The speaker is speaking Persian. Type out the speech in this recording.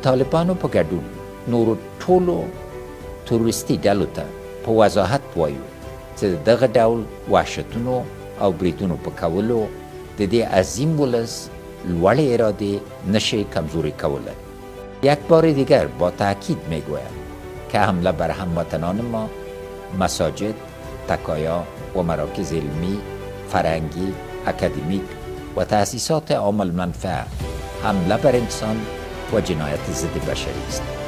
طالبانو په ګډون نورو ټولو تروریستي ډلو ته په وضاحت وایو چې دغه ډول وحشتونو او بریدونو په کولو د دې عظیم ولس لوړ ارادې نشي کمزوری کوله. یک بار دیگر با تاکید میگویم که حمله بر هموطنان ما، مساجد، تکایا و مراکز علمی، فرهنگی، اکادمیک و تأسیسات عام المنفعه حمله بر انسان و جنایت ضد بشری است.